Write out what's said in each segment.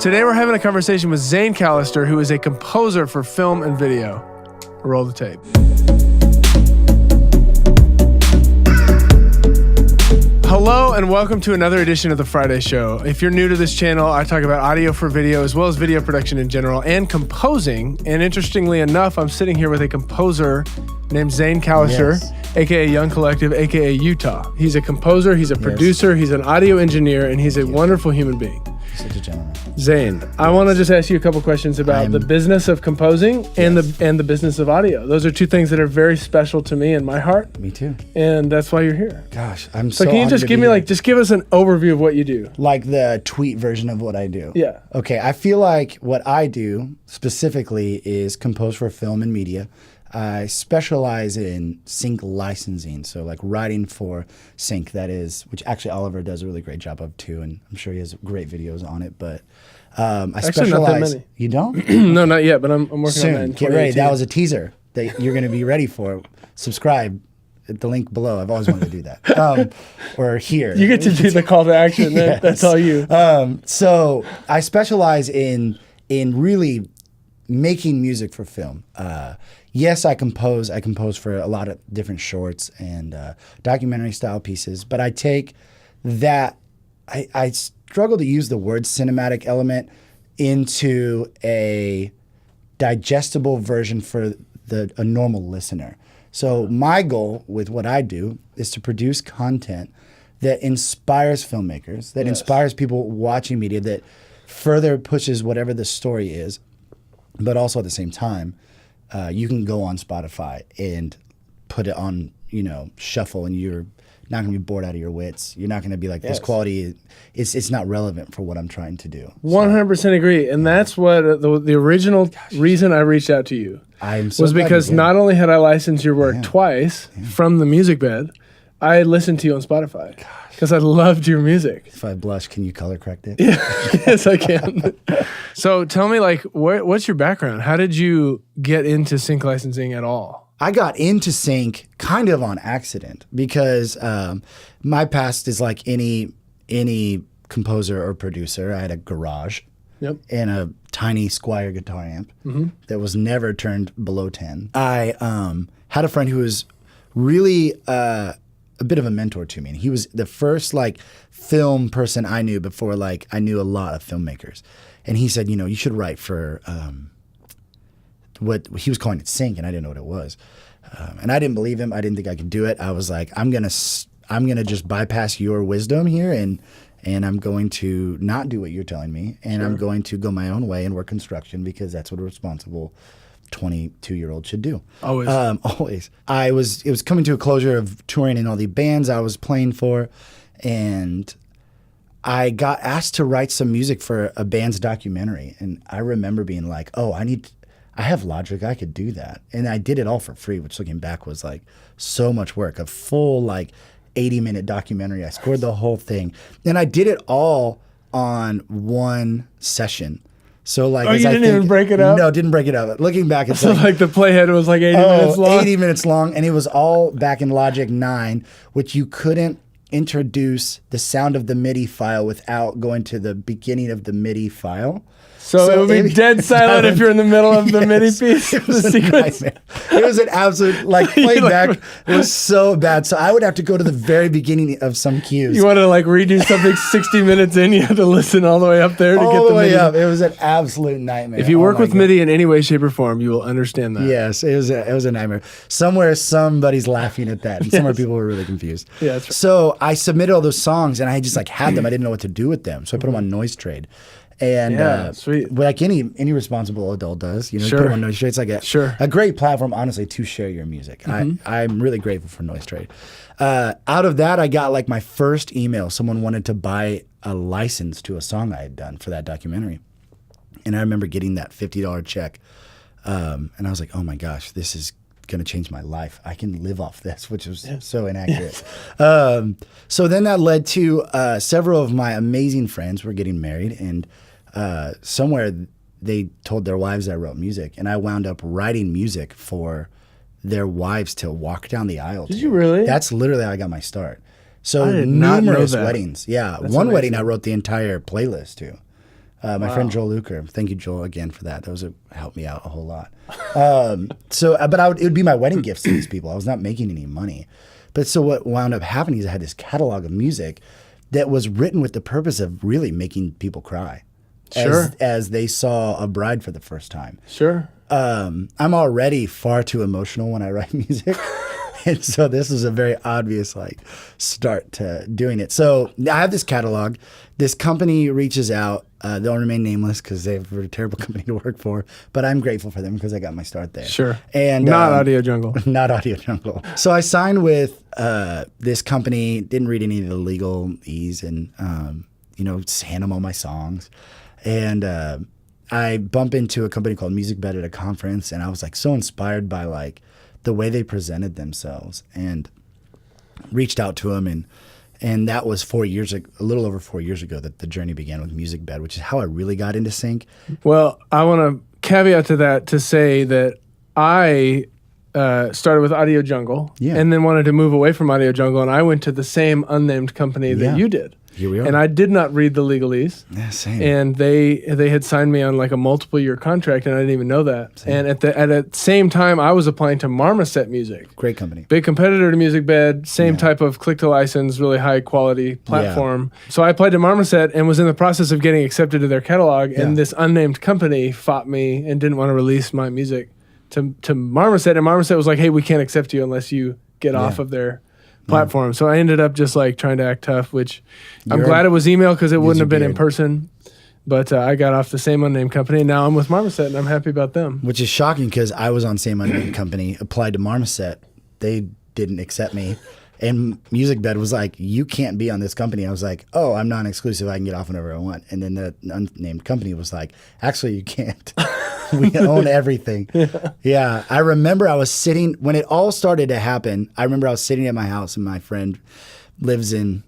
Today we're having a conversation with Zane Callister, who is a composer for film and video. Roll the tape. Hello and welcome to another edition of The Friday Show. If you're new to this channel, I talk about audio for video as well as video production in general and composing. And interestingly enough, I'm sitting here with a composer named Zane Callister, aka Young Collective, aka Utah. He's a composer, he's a producer, he's an audio engineer, and he's a wonderful human being. Such a gentleman. Zane, I want to just ask you a couple questions about the business of composing and the business of audio. Those are two things that are very special to me in my heart. Me too. And that's why you're here. Gosh, I'm so can you just give me just give us an overview of what you do? Like the tweet version of what I do. Yeah. Okay, I feel like what I do specifically is compose for film and media. I specialize in SyncLicensing, so like writing for Sync, that is, which actually Oliver does a really great job of too, and I'm sure he has great videos on it, but I actually, not that many. You don't? No, not yet, but I'm working Soon. on that. Get ready. That was a teaser that you're going to be ready for. Subscribe at the link below. I've always wanted to do that. Or here. You get to do the call to action. Yes. That's all you. So I specialize in really making music for film. Yes, I compose. I compose for a lot of different shorts and documentary style pieces, but I take that, I struggle to use the word cinematic element into a digestible version for a normal listener. So my goal with what I do is to produce content that inspires filmmakers, that inspires people watching media, that further pushes whatever the story is, but also at the same time, you can go on Spotify and put it on, shuffle, and you're not going to be bored out of your wits. You're not going to be like, this quality, it's not relevant for what I'm trying to do. 100% agree. And that's what the original reason I reached out to you was because not only had I licensed your work twice from the Musicbed, I listened to you on Spotify because I loved your music. If I blush, can you color correct it? Yeah. Yes, I can. So tell me, what's your background? How did you get into SyncLicensing at all? I got into Sync kind of on accident because my past is like any composer or producer. I had a garage and a tiny Squier guitar amp that was never turned below 10. I had a friend who was really a bit of a mentor to me. And he was the first film person I knew before I knew a lot of filmmakers. And he said, you should write for what he was calling it Sync, and I didn't know what it was. And I didn't believe him. I didn't think I could do it. I was like, I'm gonna just bypass your wisdom here, and I'm going to not do what you're telling me, and I'm going to go my own way and work construction because that's what a responsible 22-year-old should do. Always. Always. It was coming to a closure of touring in all the bands I was playing for, and I got asked to write some music for a band's documentary, and I remember being like, oh, I have Logic, I could do that. And I did it all for free, which looking back was so much work, a full 80-minute documentary. I scored the whole thing. And I did it all on one session. So you didn't even break it up? No, didn't break it up. Looking back, it's so the playhead was 80 minutes long? 80 minutes long, and it was all back in Logic 9, which you couldn't introduce the sound of the MIDI file without going to the beginning of the MIDI file. So it would be dead silent if you're in the middle of the MIDI piece. It was a nightmare. It was an absolute playback was so bad. So I would have to go to the very beginning of some cues. You want to redo something 60 minutes in, you have to listen all the way up there to get the way MIDI. Up. It was an absolute nightmare. If you work with MIDI in any way, shape, or form, you will understand that. Yes, it was a nightmare. Somewhere somebody's laughing at that, and somewhere people were really confused. Yeah, that's right. So I submitted all those songs, and I just had them. I didn't know what to do with them, so I put them on Noise Trade. And sweet. Like any responsible adult does, you put them on Noise Trade. It's like a great platform, honestly, to share your music. I'm really grateful for Noise Trade. Out of that, I got my first email. Someone wanted to buy a license to a song I had done for that documentary. And I remember getting that $50 check. And I was like, oh my gosh, this is going to change my life. I can live off this, which was so inaccurate. So then that led to several of my amazing friends were getting married, and somewhere they told their wives I wrote music, and I wound up writing music for their wives to walk down the aisle to. Did you really? That's literally how I got my start. So I did not know numerous that. weddings. Yeah. That's One amazing. wedding I wrote the entire playlist to. My friend Joel Luker. Thank you, Joel, again for that. That helped me out a whole lot. It would be my wedding gifts to these people. I was not making any money. But so what wound up happening is I had this catalog of music that was written with the purpose of really making people cry. Sure. As they saw a bride for the first time. Sure. I'm already far too emotional when I write music. And so this was a very obvious start to doing it. So I have this catalog. This company reaches out. They'll remain nameless because they're a terrible company to work for. But I'm grateful for them because I got my start there. Sure. And not Audio Jungle. Not Audio Jungle. So I signed with this company. Didn't read any of the legalese and just hand them all my songs. And I bump into a company called Musicbed at a conference, and I was so inspired by the way they presented themselves, and reached out to them, and that was 4 years ago, a little over 4 years ago, that the journey began with Musicbed, which is how I really got into sync. Well, I want to caveat to that to say that I started with Audio Jungle, and then wanted to move away from Audio Jungle, and I went to the same unnamed company that you did. Here we are. And I did not read the legalese. Yeah, same. And they had signed me on a multiple year contract, and I didn't even know that. Same. And at the same time, I was applying to Marmoset Music. Great company. Big competitor to Musicbed, same type of click to license, really high quality platform. Yeah. So I applied to Marmoset and was in the process of getting accepted to their catalog, and this unnamed company fought me and didn't want to release my music to Marmoset. And Marmoset was like, hey, we can't accept you unless you get off of their platform. So I ended up just trying to act tough, which I'm glad it was email because it wouldn't have been in person. But I got off the same unnamed company, and now I'm with Marmoset, and I'm happy about them. Which is shocking because I was on same unnamed company, applied to Marmoset. They didn't accept me. And Musicbed was like, you can't be on this company. I was like, oh, I'm non-exclusive. I can get off whenever I want. And then the unnamed company was like, actually, you can't. We own everything. Yeah. I remember I was sitting, when it all started to happen, I remember I was sitting at my house, and my friend lives in,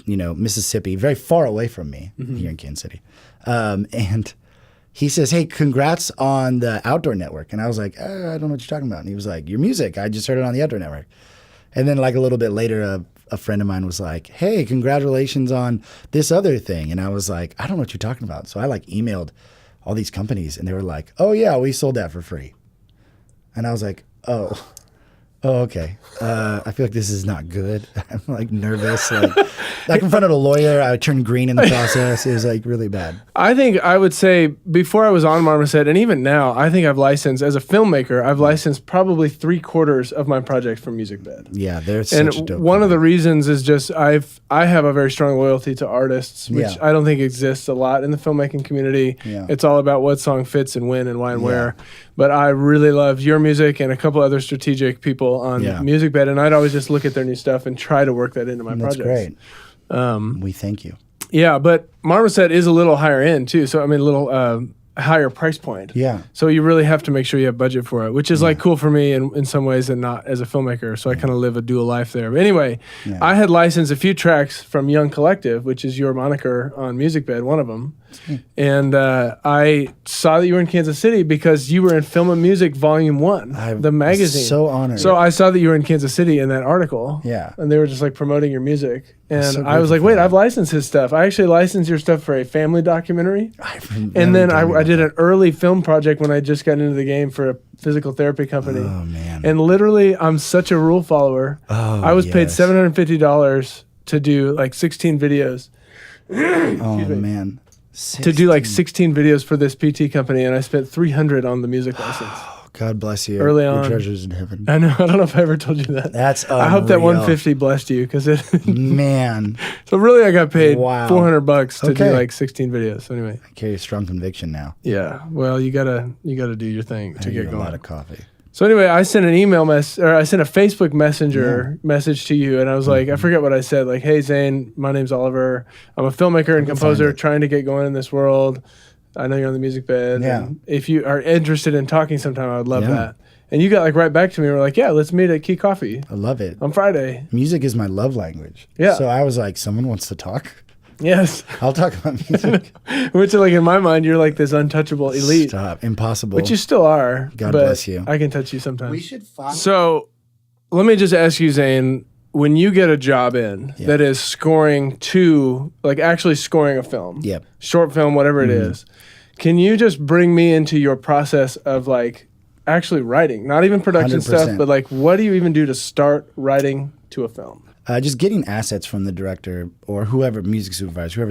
Mississippi, very far away from me here in Kansas City. And he says, hey, congrats on the Outdoor Network. And I was like, I don't know what you're talking about. And he was like, your music, I just heard it on the Outdoor Network. And then a little bit later, a friend of mine was like, hey, congratulations on this other thing. And I was like, I don't know what you're talking about. So I emailed all these companies, and they were like, oh yeah, we sold that for free. And I was like, oh, okay. I feel like this is not good. I'm nervous. In front of a lawyer, I turned green in the process. It was really bad. I think I would say before I was on Marmoset, and even now, I think I've licensed, as a filmmaker, I've licensed probably 3/4 of my projects from Musicbed. Yeah, they're such a dope one of the reasons is just I have a very strong loyalty to artists, which I don't think exists a lot in the filmmaking community. Yeah. It's all about what song fits and when and why and where. But I really love your music and a couple other strategic people on Musicbed, and I'd always just look at their new stuff and try to work that into my projects. That's great. We thank you. Yeah, but Marmoset is a little higher end too. So a little higher price point. Yeah. So you really have to make sure you have budget for it, which is cool for me in some ways and not as a filmmaker. So I kind of live a dual life there. But anyway, I had licensed a few tracks from Young Collective, which is your moniker on Musicbed, one of them. And I saw that you were in Kansas City because you were in Film and Music Volume 1, the magazine. So honored. So I saw that you were in Kansas City in that article. Yeah. And they were just promoting your music. And I was like, wait, I've licensed his stuff. I actually licensed your stuff for a family documentary. And then I did an early film project when I just got into the game for a physical therapy company. Oh, man. And literally, I'm such a rule follower. Oh, I was paid $750 to do 16 videos. Oh, man. 16. To do 16 videos for this PT company, and I spent $300 on the music license. God bless you. Early on. Your treasures in heaven. I know. I don't know if I ever told you that. That's unreal. I hope that 150 blessed you because it. Man. So really, I got paid $400 to do 16 videos. So anyway, I carry a strong conviction now. Yeah. Well, you gotta do your thing to get going. A lot of coffee. So anyway, I sent an I sent a Facebook Messenger message to you, and I was like, I forget what I said. Hey Zane, my name's Oliver. I'm a filmmaker and composer trying to get going in this world. I know you're on the Musicbed. Yeah. And if you are interested in talking sometime, I would love that. And you got right back to me. We're like, yeah, let's meet at Key Coffee. I love it. On Friday. Music is my love language. Yeah. So I was like, someone wants to talk? Yes. I'll talk about music. Which in my mind, you're this untouchable elite. Stop. Impossible. Which you still are. God bless you. I can touch you sometimes. We should find. So let me just ask you, Zane, when you get a job in that is scoring like actually scoring a film, short film, whatever it is, can you just bring me into your process of like actually writing, not even production 100%. Stuff, but like what do you even do to start writing to a film? Just getting assets from the director or whoever, music supervisor,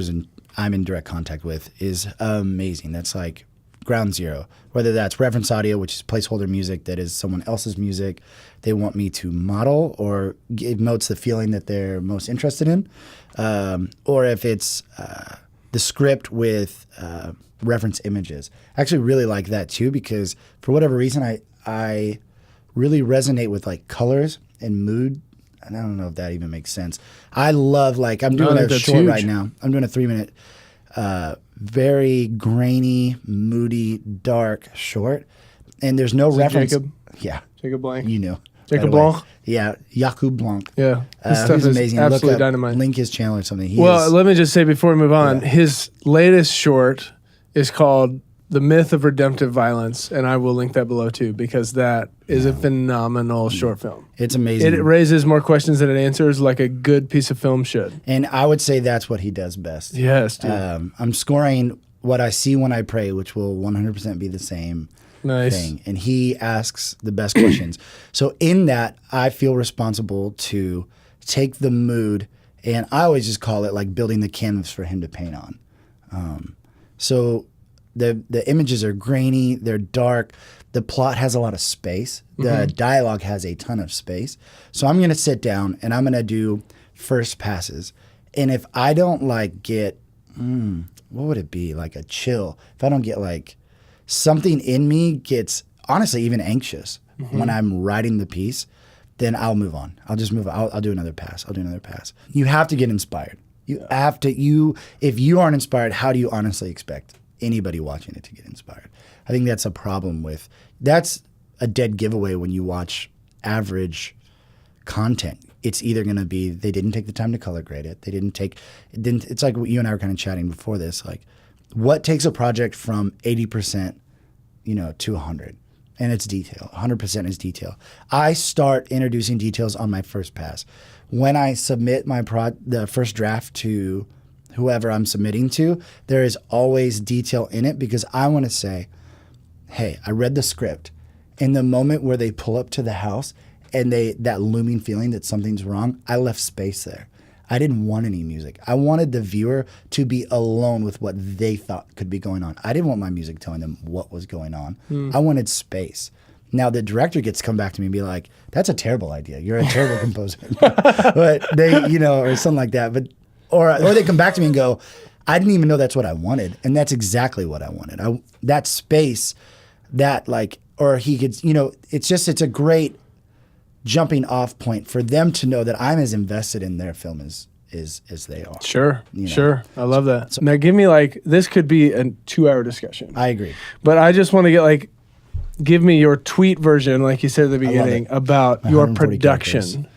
I'm in direct contact with is amazing. That's like ground zero. Whether that's reference audio, which is placeholder music that is someone else's music they want me to model or emotes the feeling that they're most interested in, or if it's the script with reference images. I actually really like that too because for whatever reason I really resonate with like colors and mood. And I don't know if that even makes sense. I love like I'm doing a short right now. I'm doing a 3-minute, very grainy, moody, dark short, and there's no reference. Jacob? Yeah, Jacob Blanc. You know, Jacob Blanc. Yeah, Jacob Blanc. Yeah, his stuff is amazing. Absolutely look up, dynamite. Link his channel or something. Let me just say before we move on, his latest short is called The Myth of Redemptive Violence, and I will link that below too because that is a phenomenal short film. It's amazing. It raises more questions than it answers, like a good piece of film should. And I would say that's what he does best. Yes, dude. I'm scoring What I See When I Pray, which will 100% be the same thing. And he asks the best questions. So in that, I feel responsible to take the mood, and I always just call it like building the canvas for him to paint on. So the images are grainy, they're dark. The plot has a lot of space. The dialogue has a ton of space. So I'm going to sit down and I'm going to do first passes. And if I don't like get, what would it be? Like a chill. If I don't get like something in me gets honestly even anxious when I'm writing the piece, then I'll move on. I'll just move on. I'll do another pass. I'll do another pass. You have to get inspired. You have to, if you aren't inspired, how do you honestly expect anybody watching it to get inspired? I think that's a problem that's a dead giveaway when you watch average content. It's either going to be they didn't take the time to color grade it. It's like what you and I were kind of chatting before this. Like, what takes a project from 80%, to 100? And it's detail. 100% is detail. I start introducing details on my first pass. When I submit the first draft to whoever I'm submitting to, there is always detail in it because I want to say, hey, I read the script. In the moment where they pull up to the house and that looming feeling that something's wrong, I left space there. I didn't want any music. I wanted the viewer to be alone with what they thought could be going on. I didn't want my music telling them what was going on. I wanted space. Now the director gets to come back to me and be like, that's a terrible idea. You're a terrible composer. But they, or something like that. But Or they come back to me and go, I didn't even know that's what I wanted. And that's exactly what I wanted. That space, or he could, it's a great jumping off point for them to know that I'm as invested in their film as they are. Sure. Sure. I love that. So, now give me this could be a 2-hour discussion. I agree. But I just want to get give me your tweet version, like you said at the beginning, about your production. Characters.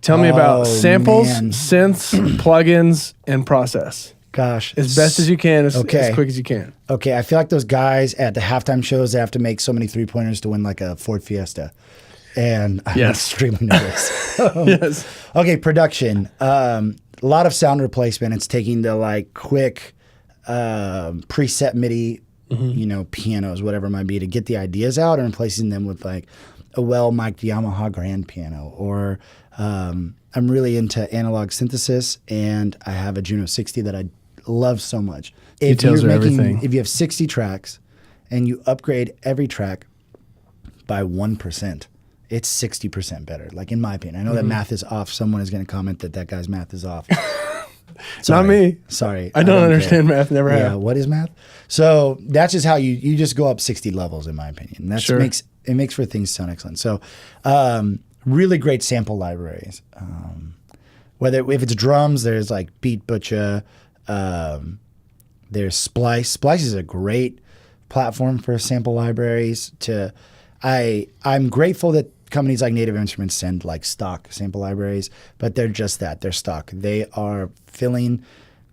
Tell me about samples, synths, plugins, and process. Gosh. As best as you can, as quick as you can. Okay, I feel like those guys at the halftime shows that have to make so many three-pointers to win like a Ford Fiesta. And I'm extremely nervous. Yes. Okay, production. A lot of sound replacement. It's taking the quick preset MIDI, pianos, whatever it might be, to get the ideas out and replacing them with a well-mic'd Yamaha grand piano. Or I'm really into analog synthesis, and I have a Juno 60 that I love so much. Details are everything. If you have 60 tracks and you upgrade every track by 1%, it's 60% better, in my opinion. I know that math is off. Someone is going to comment that guy's math is off. Not me. Sorry. I don't understand math. Never have. Yeah, what is math? So that's just how you just go up 60 levels, in my opinion. It makes for things sound excellent. So really great sample libraries. If it's drums, there's Beat Butcher. There's Splice. Splice is a great platform for sample libraries. I'm grateful that companies like Native Instruments send stock sample libraries, but they're just that. They're stock. They are filling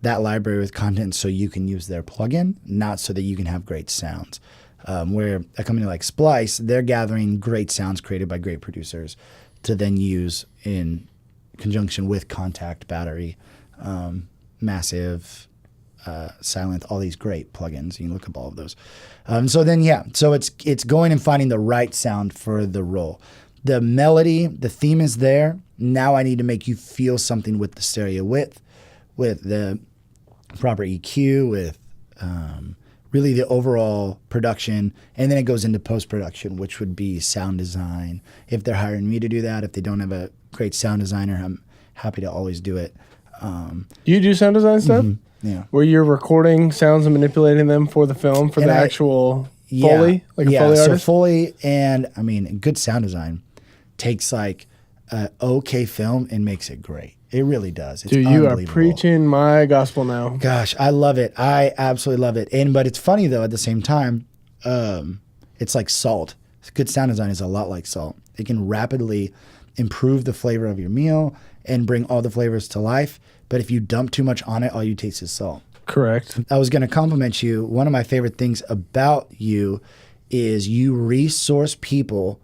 that library with content so you can use their plugin, not so that you can have great sounds. Where a company like Splice, they're gathering great sounds created by great producers to then use in conjunction with Contact Battery, Massive, Silent, all these great plugins. You can look up all of those. So it's going and finding the right sound for the role. The melody, the theme is there. Now I need to make you feel something with the stereo width, with the proper EQ, with really the overall production. And then it goes into post-production, which would be sound design. If they're hiring me to do that, if they don't have a great sound designer, I'm happy to always do it. You do sound design stuff? Mm-hmm. Yeah. Where you're recording sounds and manipulating them for the film, for actual Foley? Like a Foley artist? So Foley and, I mean, good sound design takes like an okay film and makes it great. It really does. It's Dude, you are preaching my gospel now. Gosh, I love it. I absolutely love it. But it's funny though, at the same time, it's like salt. Good sound design is a lot like salt. It can rapidly improve the flavor of your meal and bring all the flavors to life. But if you dump too much on it, all you taste is salt. Correct. I was going to compliment you. One of my favorite things about you is you resource people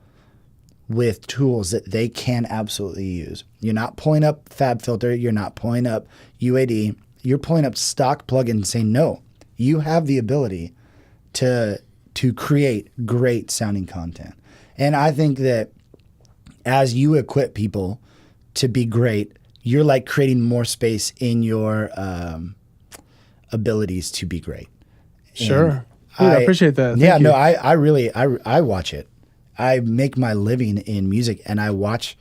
with tools that they can absolutely use. You're not pulling up FabFilter. You're not pulling up UAD. You're pulling up stock plugins and saying, no, you have the ability to create great sounding content. And I think that as you equip people to be great, you're like creating more space in your abilities to be great. Sure. Dude, I appreciate that. Thank you. I really watch it. I make my living in music and I watch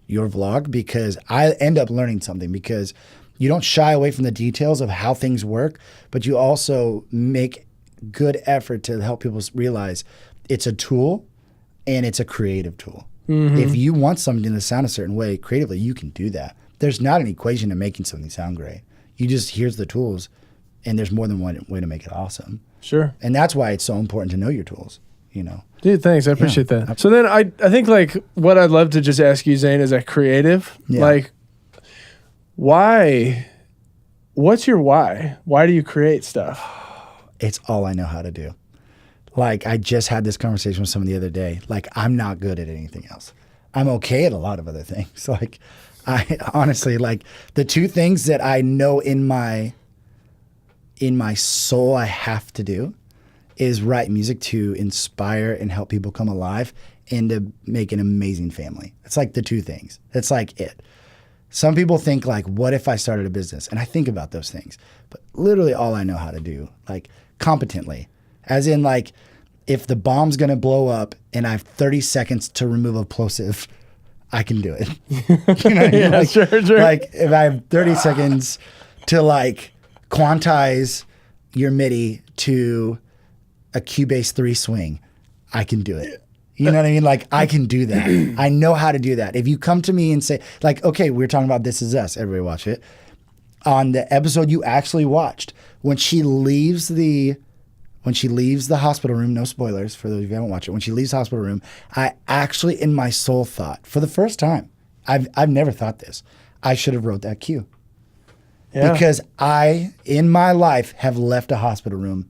your vlog because I end up learning something, because you don't shy away from the details of how things work, but you also make good effort to help people realize it's a tool and it's a creative tool. Mm-hmm. If you want something to sound a certain way creatively, you can do that. There's not an equation to making something sound great. You just, here's the tools, and there's more than one way to make it awesome. Sure. And that's why it's so important to know your tools, you know. Dude, thanks. I appreciate that. So then I think like what I'd love to just ask you, Zane, is a creative, like why, what's your why? Why do you create stuff? It's all I know how to do. Like I just had this conversation with someone the other day. Like I'm not good at anything else. I'm okay at a lot of other things. Like I honestly, like the two things that I know in my soul I have to do is write music to inspire and help people come alive and to make an amazing family. It's like the two things. It's like it. Some people think like, what if I started a business? And I think about those things. But literally all I know how to do, like competently, as in like if the bomb's going to blow up and I have 30 seconds to remove a plosive, I can do it. You know what I mean? Yeah, like, sure. Like if I have 30 seconds to like quantize your MIDI to a Cubase 3 swing, I can do it. You know what I mean? Like I can do that. I know how to do that. If you come to me and say like, okay, we're talking about This Is Us, everybody watch it. On the episode you actually watched, when she leaves the hospital room, no spoilers for those of you who haven't watched it, when she leaves the hospital room, I actually in my soul thought, for the first time, I've never thought this, I should have wrote that cue. Yeah. Because I, in my life, have left a hospital room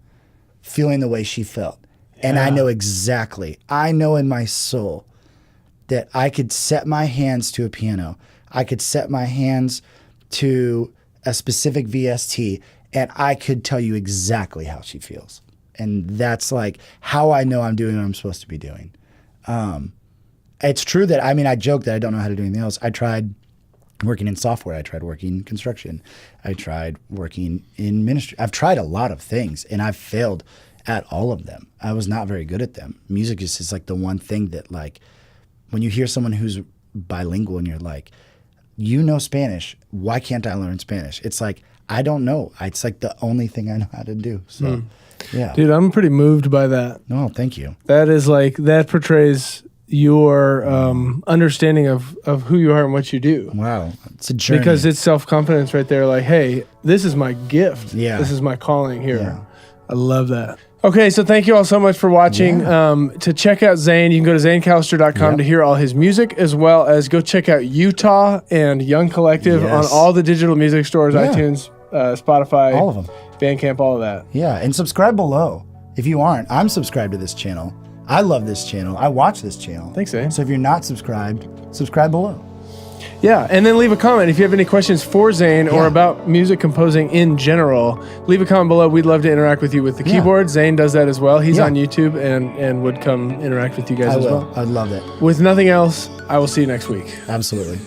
feeling the way she felt. Yeah. And I know exactly, I know in my soul that I could set my hands to a piano. I could set my hands to a specific VST, and I could tell you exactly how she feels. And that's like how I know I'm doing what I'm supposed to be doing. It's true that, I mean, I joke that I don't know how to do anything else. I tried working in software. I tried working in construction. I tried working in ministry. I've tried a lot of things, and I've failed at all of them. I was not very good at them. Music is like the one thing that, like, when you hear someone who's bilingual and you're like, you know Spanish, why can't I learn Spanish? It's like, I don't know. It's like the only thing I know how to do. So, yeah. Dude, I'm pretty moved by that. No, thank you. That is like, that portrays your understanding of who you are and what you do. Wow. It's a journey. Because it's self-confidence right there. Like, hey, this is my gift. Yeah. This is my calling here. Yeah. I love that. Okay, so thank you all so much for watching. Yeah. To check out Zane, you can go to zanecallister.com to hear all his music, as well as go check out Utah and Young Collective on all the digital music stores, iTunes, Spotify, all of them, Bandcamp, all of that. Yeah, and subscribe below. If you aren't, I'm subscribed to this channel. I love this channel. I watch this channel. Thanks, Zane. So if you're not subscribed, subscribe below. Yeah, and then leave a comment if you have any questions for Zane or Yeah. about music composing in general. Leave a comment below. We'd love to interact with you with the keyboard. Zane does that as well. He's Yeah. on YouTube and would come interact with you guys I as will. well. I'd love it. With nothing else, I will see you next week. Absolutely.